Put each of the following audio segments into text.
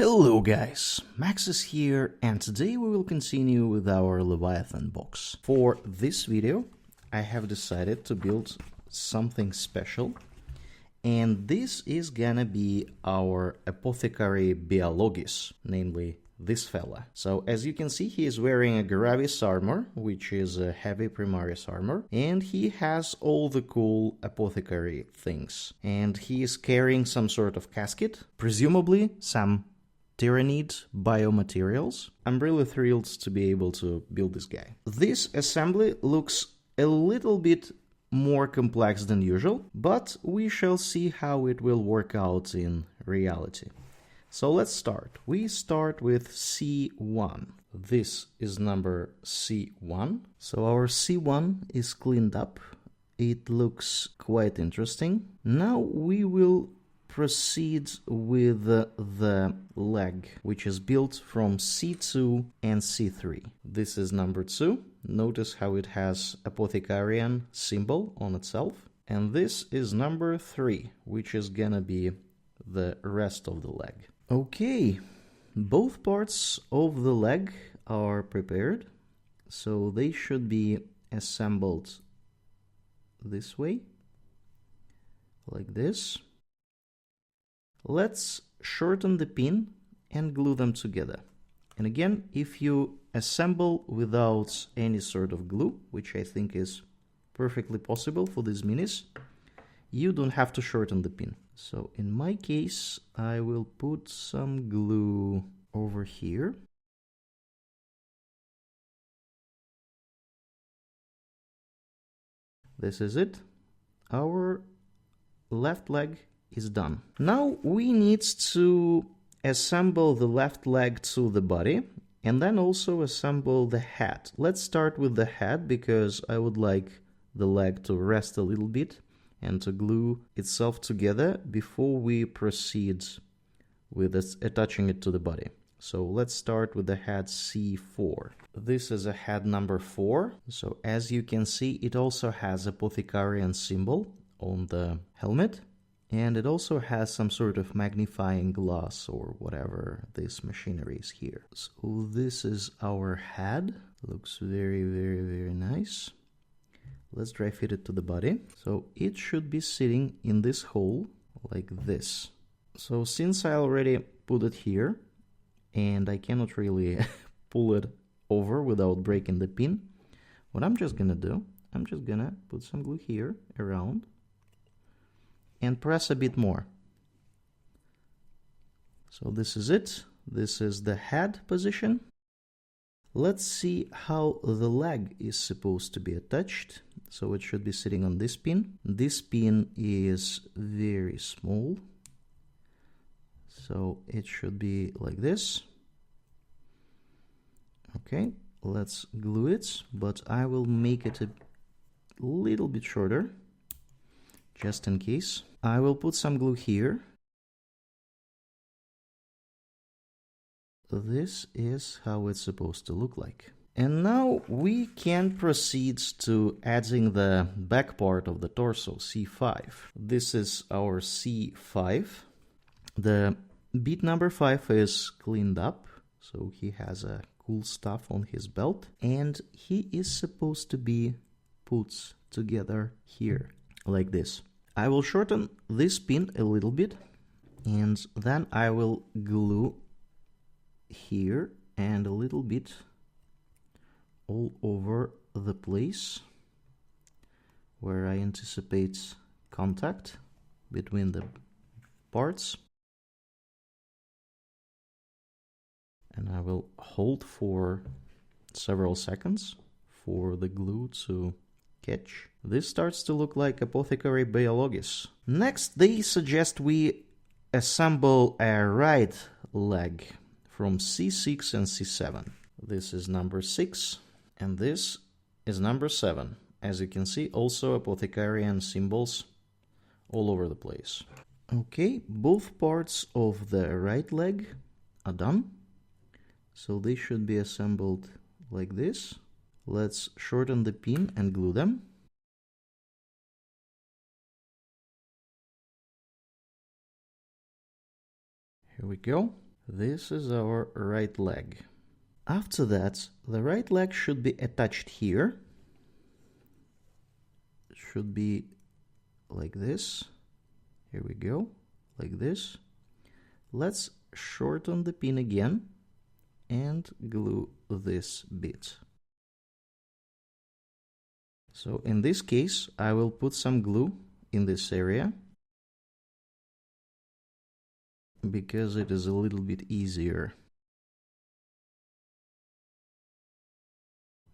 Hello guys, Max is here and today we will continue with our Leviathan box. For this video I have decided to build something special, and this is gonna be our Apothecary Biologis, namely this fella. So as you can see, he is wearing a Gravis armor, which is a heavy Primaris armor, and he has all the cool apothecary things. And he is carrying some sort of casket, presumably some Tyrannid biomaterials. I'm really thrilled to be able to build this guy. This assembly looks a little bit more complex than usual, but we shall see how it will work out in reality. So let's start. We start with C1. This is number C1. So our C1 is cleaned up. It looks quite interesting. Now we will proceed with the leg, which is built from C2 and C3. This is number 2. Notice how it has Apothecarian symbol on itself. And this is number 3, which is gonna be the rest of the leg. Okay, both parts of the leg are prepared, so they should be assembled this way, like this. Let's shorten the pin and glue them together. And again, if you assemble without any sort of glue, which I think is perfectly possible for these minis, you don't have to shorten the pin. So in my case, I will put some glue over here. This is it. Our left leg is done. Now we need to assemble the left leg to the body and then also assemble the head. Let's start with the head because I would like the leg to rest a little bit and to glue itself together before we proceed with attaching it to the body. So let's start with the head C4. This is a head number 4. So as you can see, it also has a Apothecarian symbol on the helmet, and it also has some sort of magnifying glass or whatever this machinery is here. So this is our head. Looks very, very, very nice. Let's dry fit it to the body. So it should be sitting in this hole like this. So since I already put it here and I cannot really pull it over without breaking the pin, what I'm just gonna do, I'm just gonna put some glue here around and press a bit more. So this is it. This is the head position. Let's see how the leg is supposed to be attached. So it should be sitting on this pin. This pin is very small, so it should be like this. Okay, let's glue it, but I will make it a little bit shorter, just in case. I will put some glue here. This is how it's supposed to look like. And now we can proceed to adding the back part of the torso, C5. This is our C5. The beat number 5 is cleaned up, so he has a cool stuff on his belt, and he is supposed to be put together here, like this. I will shorten this pin a little bit, and then I will glue here and a little bit all over the place where I anticipate contact between the parts. And I will hold for several seconds for the glue to catch. This starts to look like Apothecary Biologis. Next, they suggest we assemble a right leg from C6 and C7. This is number 6 and this is number 7. As you can see, also Apothecarian symbols all over the place. Okay, both parts of the right leg are done. So they should be assembled like this. Let's shorten the pin and glue them. Here we go. This is our right leg. After that, the right leg should be attached here. It should be like this. Here we go, like this. Let's shorten the pin again and glue this bit. So in this case, I will put some glue in this area because it is a little bit easier.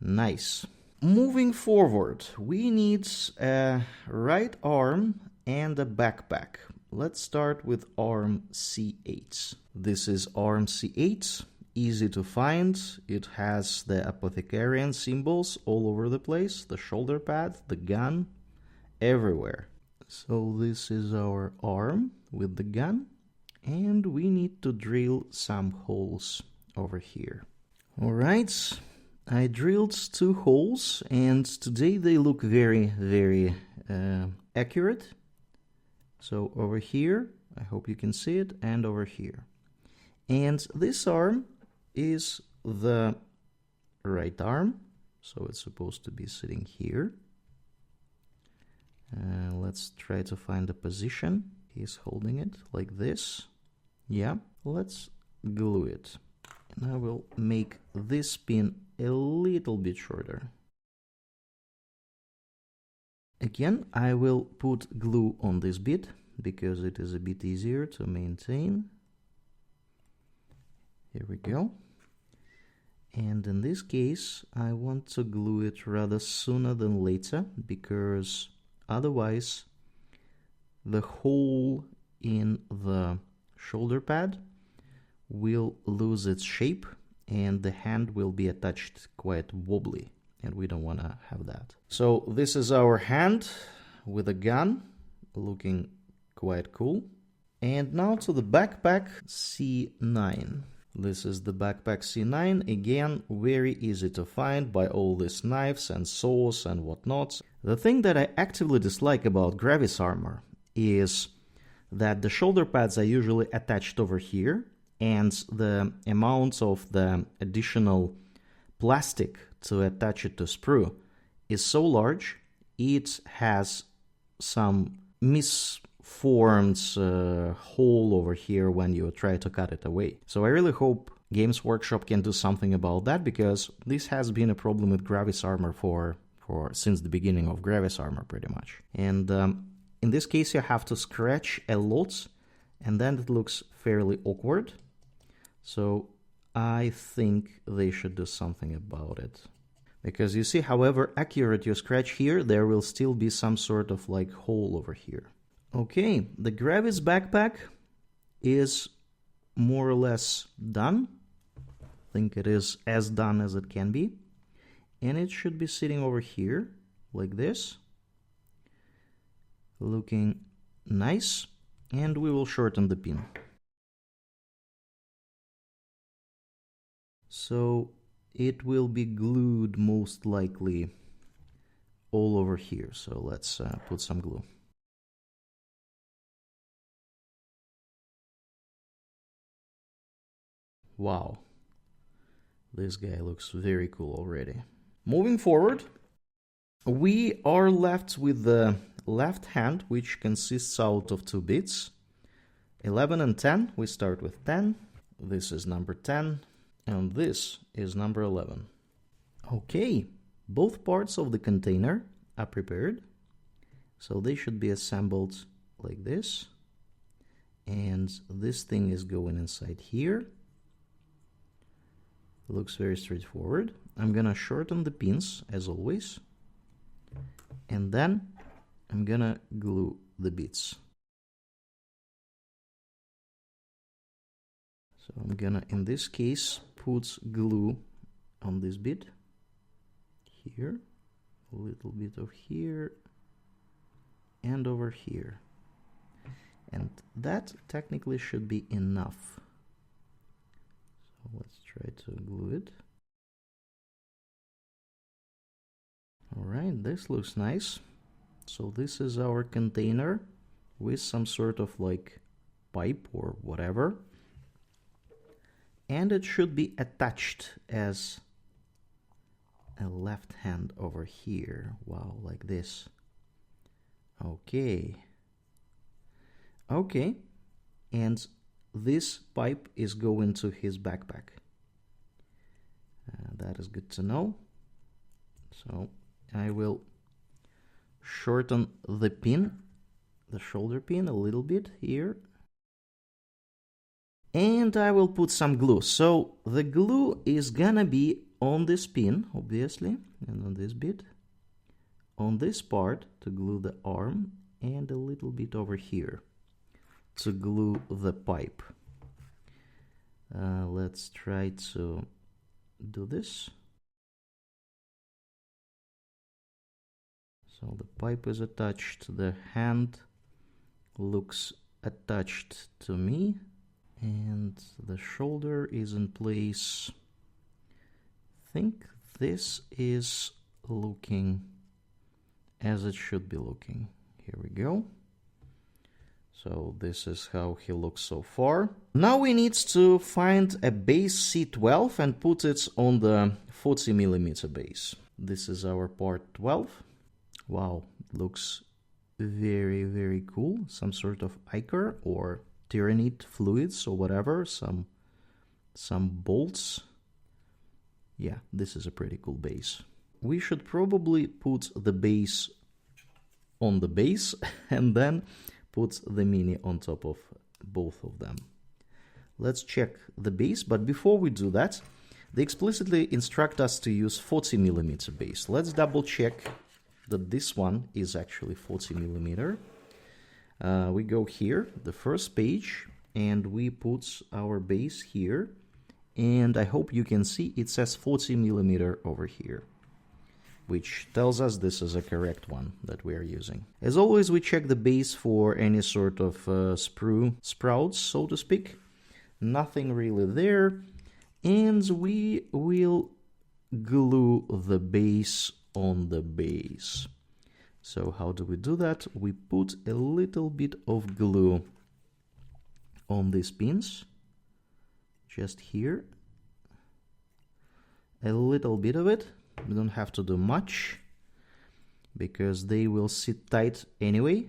Nice. Moving forward, we need a right arm and a backpack. Let's start with arm C8. This is arm C8, easy to find. It has the Apothecarian symbols all over the place, the shoulder pad, the gun, everywhere. So this is our arm with the gun, and we need to drill some holes over here. All right, I drilled 2 holes, and today they look very, very accurate. So over here, I hope you can see it, and over here. And this arm is the right arm, so it's supposed to be sitting here. Let's try to find a position. He's holding it like this. Yeah, let's glue it. And I will make this pin a little bit shorter. Again, I will put glue on this bit because it is a bit easier to maintain. Here we go. And in this case, I want to glue it rather sooner than later because otherwise the hole in the shoulder pad will lose its shape and the hand will be attached quite wobbly. And we don't want to have that. So this is our hand with a gun, looking quite cool. And now to the backpack C9. This is the backpack C9, again, very easy to find by all these knives and saws and whatnot. The thing that I actively dislike about Gravis armor is that the shoulder pads are usually attached over here, and the amount of the additional plastic to attach it to sprue is so large, it has some misformed hole over here when you try to cut it away. So I really hope Games Workshop can do something about that, because this has been a problem with Gravis armor for since the beginning of Gravis armor pretty much. And in this case you have to scratch a lot, and then it looks fairly awkward. So I think they should do something about it. Because you see, however accurate you scratch here, there will still be some sort of like hole over here. Okay, the Gravis backpack is more or less done. I think it is as done as it can be. And it should be sitting over here, like this. Looking nice. And we will shorten the pin. So it will be glued most likely all over here. So let's put some glue. Wow, this guy looks very cool already. Moving forward, we are left with the left hand, which consists out of 2 bits, 11 and 10. We start with 10. This is number 10. And this is number 11. Okay, both parts of the container are prepared. So they should be assembled like this. And this thing is going inside here. Looks very straightforward. I'm gonna shorten the pins as always. And then I'm gonna glue the bits. So I'm gonna, in this case, put glue on this bit here, a little bit of here, and over here. And that technically should be enough. So let's try to glue it. Alright, this looks nice. So this is our container with some sort of like pipe or whatever. And it should be attached as a left hand over here. Wow, like this. Okay. Okay. And this pipe is going to his backpack. That is good to know. So I will shorten the pin, the shoulder pin, a little bit here. And I will put some glue. So the glue is gonna be on this pin, obviously, and on this bit. On this part to glue the arm, and a little bit over here to glue the pipe. Let's try to do this. So the pipe is attached, the hand looks attached to me, and the shoulder is in place. I think this is looking as it should be looking. Here we go. So this is how he looks so far. Now we need to find a base C12 and put it on the 40mm base. This is our part 12. Wow, looks very, very cool. Some sort of ichor or tyrannite fluids or whatever. Some bolts. Yeah, this is a pretty cool base. We should probably put the base on the base and then put the mini on top of both of them. Let's check the base, but before we do that, they explicitly instruct us to use 40mm base. Let's double check that this one is actually 40mm. We go here, the first page, and we put our base here, and I hope you can see it says 40mm over here, which tells us this is a correct one that we are using. As always, we check the base for any sort of sprouts, so to speak. Nothing really there. And we will glue the base on the base. So how do we do that? We put a little bit of glue on these pins, just here. A little bit of it. We don't have to do much because they will sit tight anyway.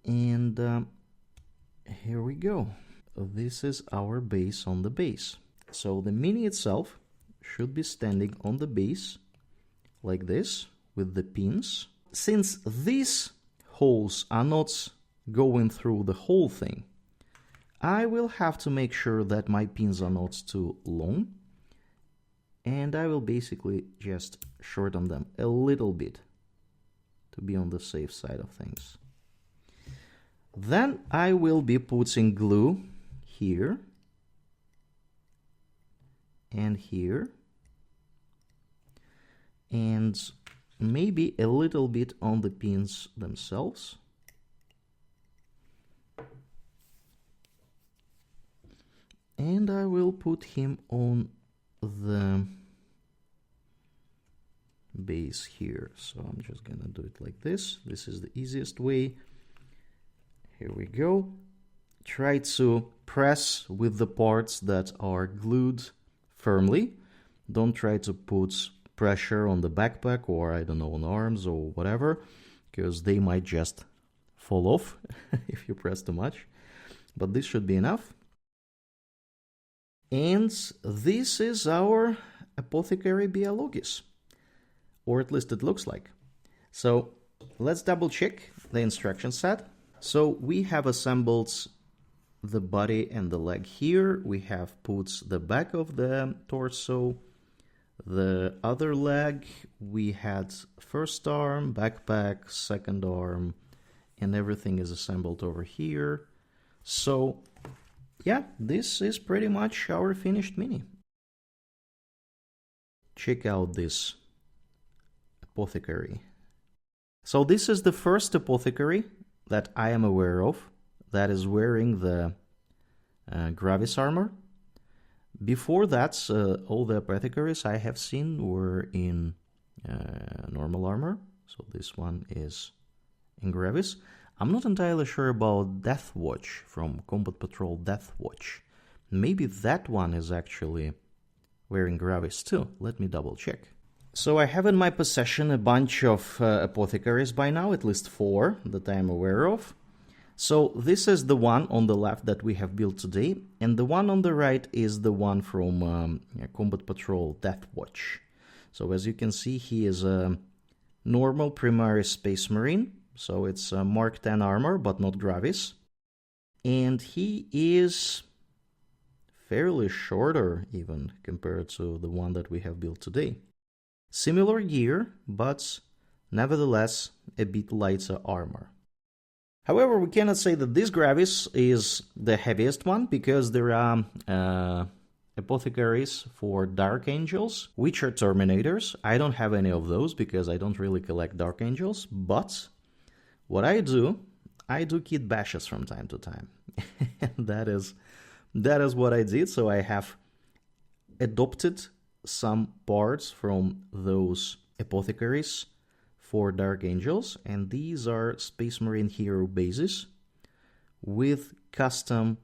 And here we go. This is our base on the base. So the mini itself should be standing on the base like this with the pins. Since these holes are not going through the whole thing, I will have to make sure that my pins are not too long. And I will basically just shorten them a little bit to be on the safe side of things. Then I will be putting glue here and here, and maybe a little bit on the pins themselves. And I will put him on the base here. So I'm just gonna do it like this. This is the easiest way. Here we go. Try to press with the parts that are glued firmly. Don't try to put pressure on the backpack or, I don't know, on arms or whatever, because they might just fall off if you press too much. But this should be enough. And this is our Apothecary Biologis, or at least it looks like. So let's double check the instruction set. So we have assembled the body and the leg here. We have put the back of the torso, the other leg. We had first arm, backpack, second arm, and everything is assembled over here. So yeah, this is pretty much our finished mini. Check out this apothecary. So this is the first apothecary that I am aware of that is wearing the Gravis armor. Before that, all the apothecaries I have seen were in normal armor. So this one is in Gravis. I'm not entirely sure about Death Watch from Combat Patrol Death Watch. maybe that one is actually wearing Gravis too. Let me double check. So I have in my possession a bunch of Apothecaries by now, at least 4 that I am aware of. So this is the one on the left that we have built today, and the one on the right is the one from Combat Patrol Death Watch. So as you can see, he is a normal Primaris Space Marine, so it's Mark 10 armor, but not Gravis. And he is fairly shorter even compared to the one that we have built today. Similar gear, but nevertheless a bit lighter armor. However, we cannot say that this Gravis is the heaviest one, because there are Apothecaries for Dark Angels, which are Terminators. I don't have any of those because I don't really collect Dark Angels, but what I do kit bashes from time to time. that is what I did. So I have adopted some parts from those Apothecaries for Dark Angels, and these are Space Marine Hero bases with custom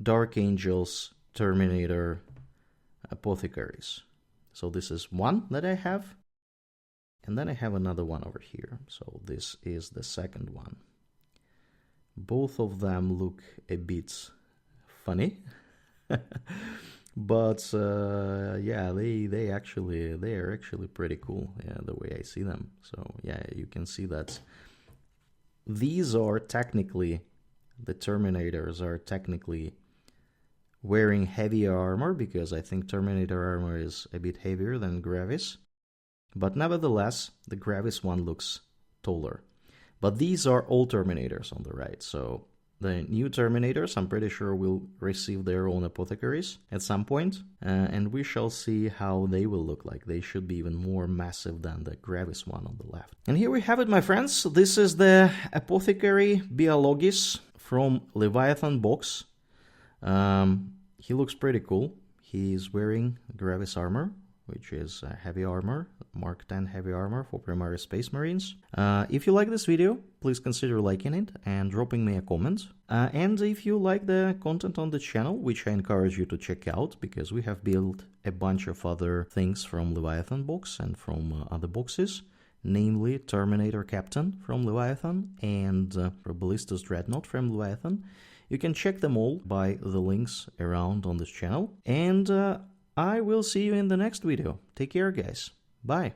Dark Angels Terminator Apothecaries. So this is one that I have, and then I have another one over here. So this is the second one. Both of them look a bit funny. But yeah, they are actually pretty cool, yeah, the way I see them. So yeah, you can see that these are technically, the Terminators are technically wearing heavier armor, because I think Terminator armor is a bit heavier than Gravis. But nevertheless, the Gravis one looks taller. But these are all Terminators on the right, so the new Terminators, I'm pretty sure, will receive their own Apothecaries at some point, and we shall see how they will look like. They should be even more massive than the Gravis one on the left. And here we have it, my friends. This is the Apothecary Biologis from Leviathan Box. He looks pretty cool. He's wearing Gravis armor, which is heavy armor, Mark 10 heavy armor for Primaris Space Marines. If you like this video, please consider liking it and dropping me a comment. And if you like the content on the channel, which I encourage you to check out, because we have built a bunch of other things from Leviathan Box and from other boxes, namely Terminator Captain from Leviathan and Ballista's Dreadnought from Leviathan. You can check them all by the links around on this channel. And I will see you in the next video. Take care, guys. Bye.